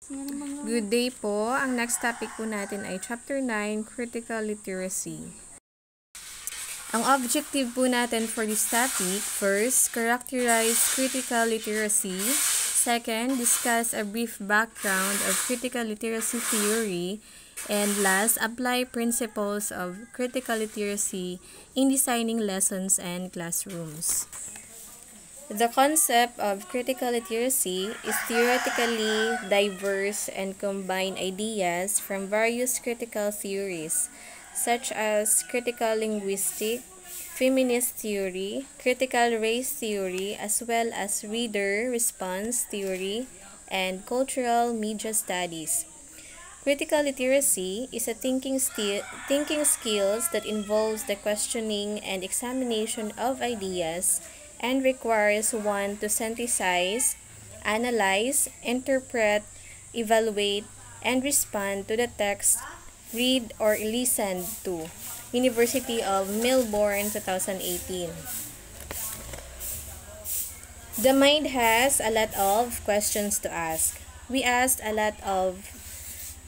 Good day po. Ang next topic po natin ay Chapter 9, Critical Literacy. Ang objective po natin for this topic, first, characterize critical literacy. Second, discuss a brief background of critical literacy theory. And last, apply principles of critical literacy in designing lessons and classrooms. The concept of critical literacy is theoretically diverse and combine ideas from various critical theories, such as critical linguistic, feminist theory, critical race theory, as well as reader response theory, and cultural media studies. Critical literacy is a thinking skills that involves the questioning and examination of ideas and requires one to synthesize, analyze, interpret, evaluate, and respond to the text read or listen to. University of Melbourne, 2018. The mind has a lot of questions to ask. We asked a lot of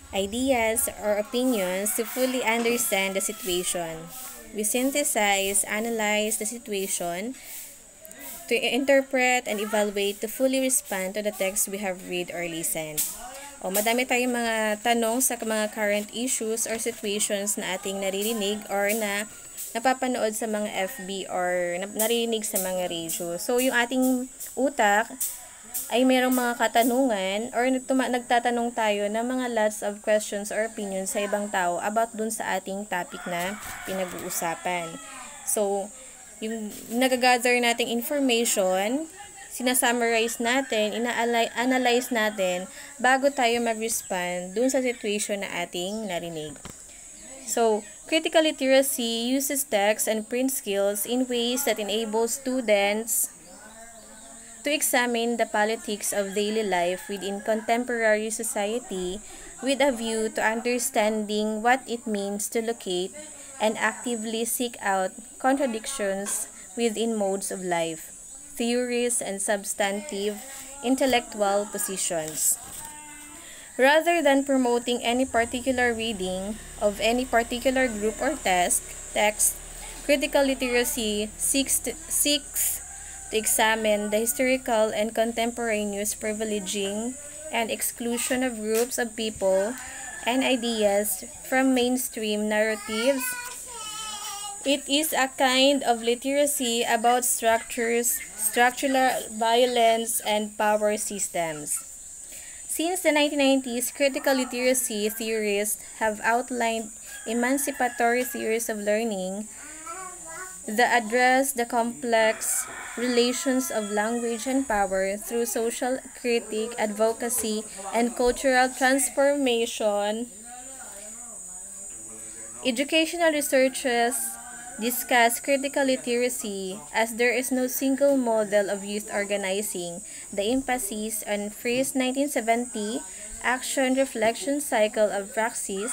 ideas or opinions to fully understand the situation. We synthesize, analyze the situation, to interpret and evaluate to fully respond to the text we have read or listened. Madami tayong mga tanong sa mga current issues or situations na ating naririnig or na napapanood sa mga FB or naririnig sa mga radio. So, yung ating utak ay mayroong mga katanungan or nagtatanong tayo ng mga lots of questions or opinions sa ibang tao about dun sa ating topic na pinag-uusapan. So, yung nagagather nating information, sinasummarize natin, ina-analyze natin bago tayo mag-respond dun sa situation na ating narinig. So, critical literacy uses text and print skills in ways that enable students to examine the politics of daily life within contemporary society with a view to understanding what it means to locate and actively seek out contradictions within modes of life, theories, and substantive intellectual positions. Rather than promoting any particular reading of any particular group or text, critical literacy seeks to examine the historical and contemporaneous privileging and exclusion of groups of people and ideas from mainstream narratives. It is a kind of literacy about structural violence, and power systems. Since the 1990s, critical literacy theorists have outlined emancipatory theories of learning that address the complex relations of language and power through social critique, advocacy, and cultural transformation. Educational researchers discuss critical literacy as there is no single model of youth organizing. The emphasis on Free's 1970 action reflection cycle of praxis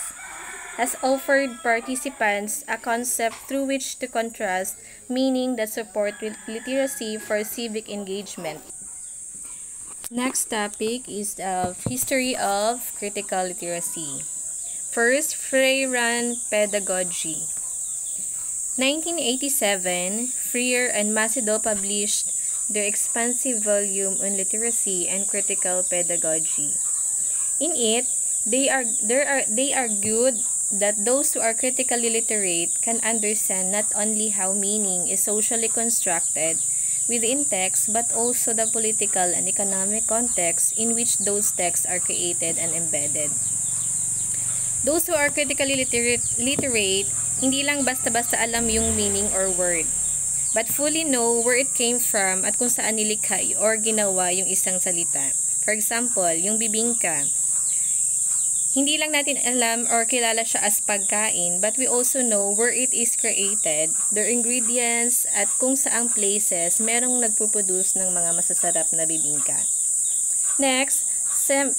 has offered participants a concept through which to contrast meaning that support literacy for civic engagement. Next topic is the history of critical literacy. First, Freirean pedagogy. 1987, Freire and Macedo published their expansive volume on literacy and critical pedagogy. In it, they argued that those who are critically literate can understand not only how meaning is socially constructed within texts but also the political and economic context in which those texts are created and embedded. Those who are critically literate hindi lang basta-basta alam yung meaning or word, but fully know where it came from at kung saan nilikha or ginawa yung isang salita. For example, yung bibingka. Hindi lang natin alam or kilala siya as pagkain, but we also know where it is created, their ingredients, at kung saang places merong nagpuproduce ng mga masasarap na bibingka. Next,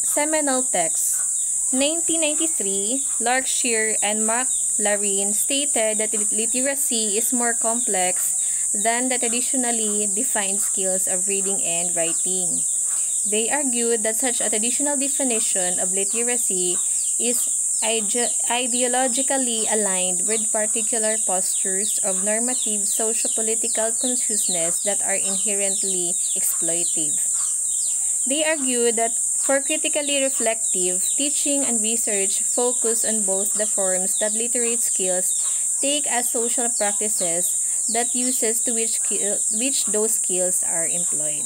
seminal text. 1993, Larkshire and McLaren stated that literacy is more complex than the traditionally defined skills of reading and writing. They argued that such a traditional definition of literacy is ideologically aligned with particular postures of normative socio-political consciousness that are inherently exploitive. They argue that for critically reflective, teaching and research focus on both the forms that literate skills take as social practices that uses to which those skills are employed.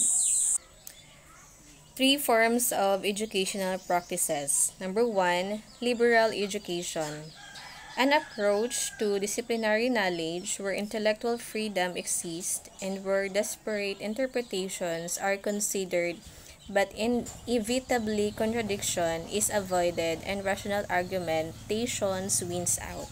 3 forms of educational practices. Number 1, liberal education. An approach to disciplinary knowledge where intellectual freedom exists and where disparate interpretations are considered but inevitably contradiction is avoided and rational argumentations wins out.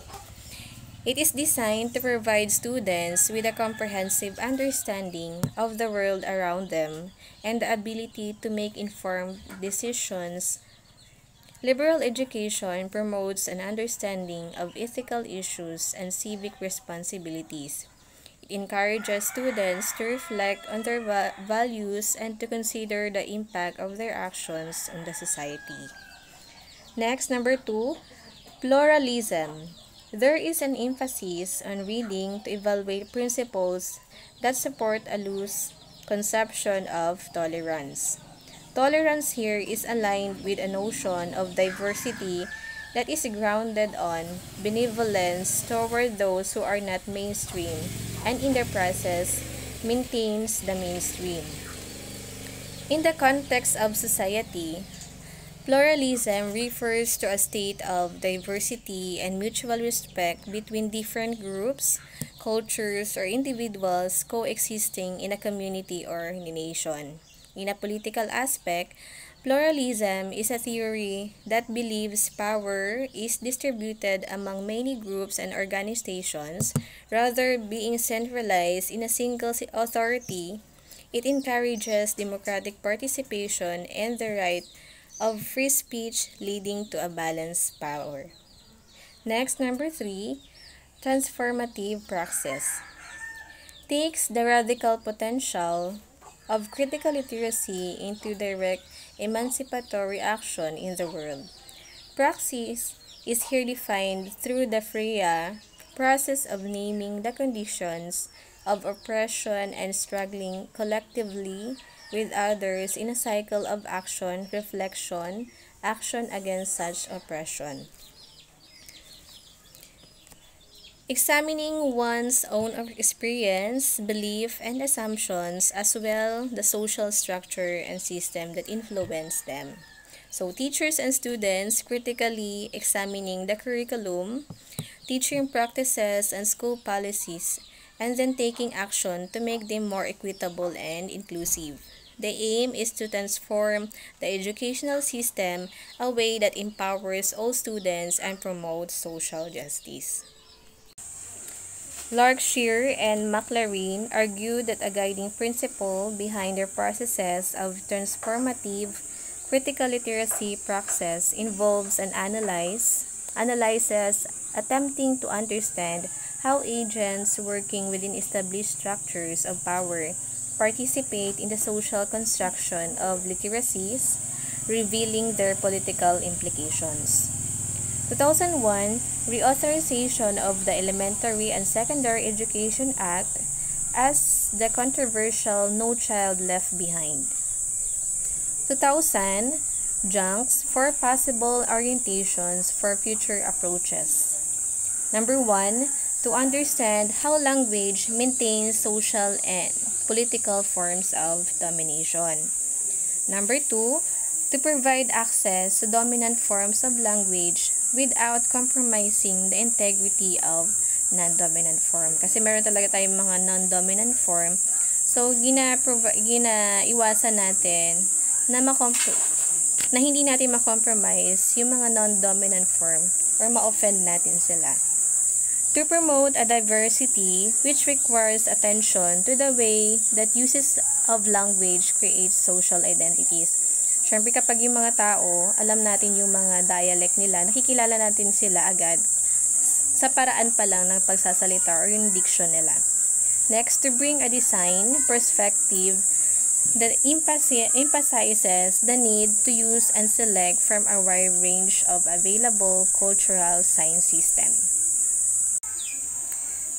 It is designed to provide students with a comprehensive understanding of the world around them and the ability to make informed decisions. Liberal education promotes an understanding of ethical issues and civic responsibilities. It encourages students to reflect on their values and to consider the impact of their actions on the society. Next, number 2, pluralism. There is an emphasis on reading to evaluate principles that support a loose conception of tolerance. Tolerance here is aligned with a notion of diversity that is grounded on benevolence toward those who are not mainstream and in the process maintains the mainstream. In the context of society, pluralism refers to a state of diversity and mutual respect between different groups, cultures, or individuals coexisting in a community or in a nation. In a political aspect, pluralism is a theory that believes power is distributed among many groups and organizations rather being centralized in a single authority. It encourages democratic participation and the right of free speech leading to a balanced power. Next, number 3, transformative praxis. Takes the radical potential of critical literacy into direct emancipatory action in the world. Praxis is here defined through the FREA process of naming the conditions of oppression and struggling collectively with others in a cycle of action, reflection, action against such oppression. Examining one's own experience, belief, and assumptions, as well the social structure and system that influence them. So teachers and students critically examining the curriculum, teaching practices, and school policies, and then taking action to make them more equitable and inclusive. The aim is to transform the educational system a way that empowers all students and promotes social justice. Larkshire and McLaren argue that a guiding principle behind their processes of transformative critical literacy praxis involves an analysis attempting to understand how agents working within established structures of power participate in the social construction of literacies, revealing their political implications. 2001 reauthorization of the Elementary and Secondary Education Act as the controversial No Child Left Behind. 2000 Junks for possible orientations for future approaches. Number 1, to understand how language maintains social and political forms of domination. Number 2, to provide access to dominant forms of language without compromising the integrity of non-dominant form. Kasi meron talaga tayong mga non-dominant form. So, ginaiwasan natin na hindi natin ma-compromise yung mga non-dominant form or ma-offend natin sila. To promote a diversity which requires attention to the way that uses of language creates social identities. Siyempre kapag yung mga tao, alam natin yung mga dialect nila, nakikilala natin sila agad sa paraan pa lang ng pagsasalita or yung diction nila. Next, to bring a design perspective that emphasizes the need to use and select from a wide range of available cultural science systems.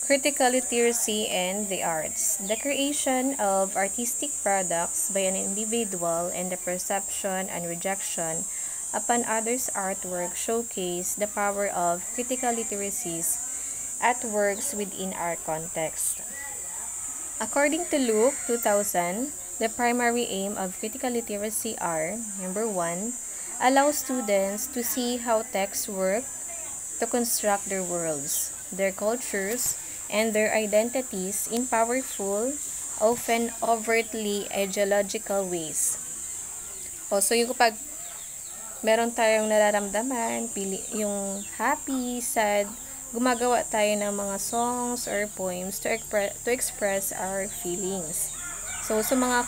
Critical literacy and the arts. The creation of artistic products by an individual and the perception and rejection upon others' artwork showcase the power of critical literacies at works within our context. According to Luke 2000, the primary aim of critical literacy are, number 1, allow students to see how texts work to construct their worlds, their cultures, and their identities in powerful, often overtly ideological ways. So yung kapag meron tayong nararamdaman, yung happy, sad, gumagawa tayo ng mga songs or poems to express our feelings. So, sa mga,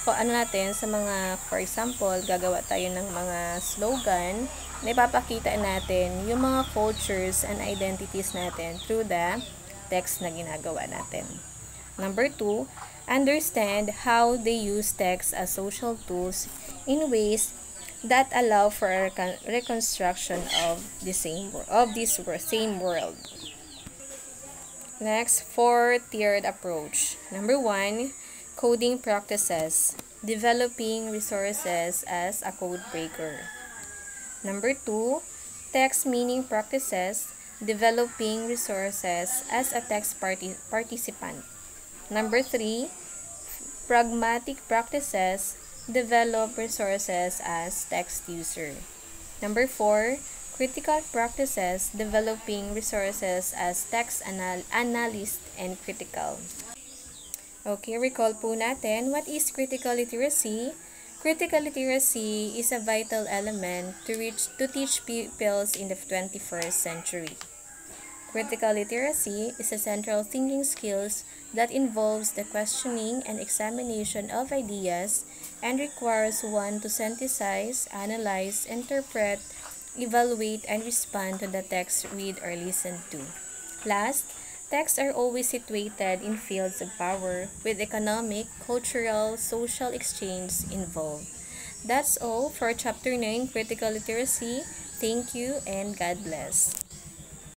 sa mga, for example, gagawa tayo ng mga slogan na ipapakita natin yung mga cultures and identities natin through the text na ginagawa natin. Number 2, understand how they use text as social tools in ways that allow for a reconstruction of this same world. Next, 4-tiered approach. Number 1, coding practices, developing resources as a code breaker. Number 2, text meaning practices, developing resources as a text participant. Number 3, pragmatic practices, develop resources as text user. Number 4, critical practices, developing resources as text analyst and critical. Okay, recall po natin, what is critical literacy? Critical literacy is a vital element to teach pupils in the 21st century. Critical literacy is a central thinking skills that involves the questioning and examination of ideas and requires one to synthesize, analyze, interpret, evaluate, and respond to the text read or listened to. Last, texts are always situated in fields of power with economic, cultural, social exchange involved. That's all for Chapter 9, Critical Literacy. Thank you and God bless.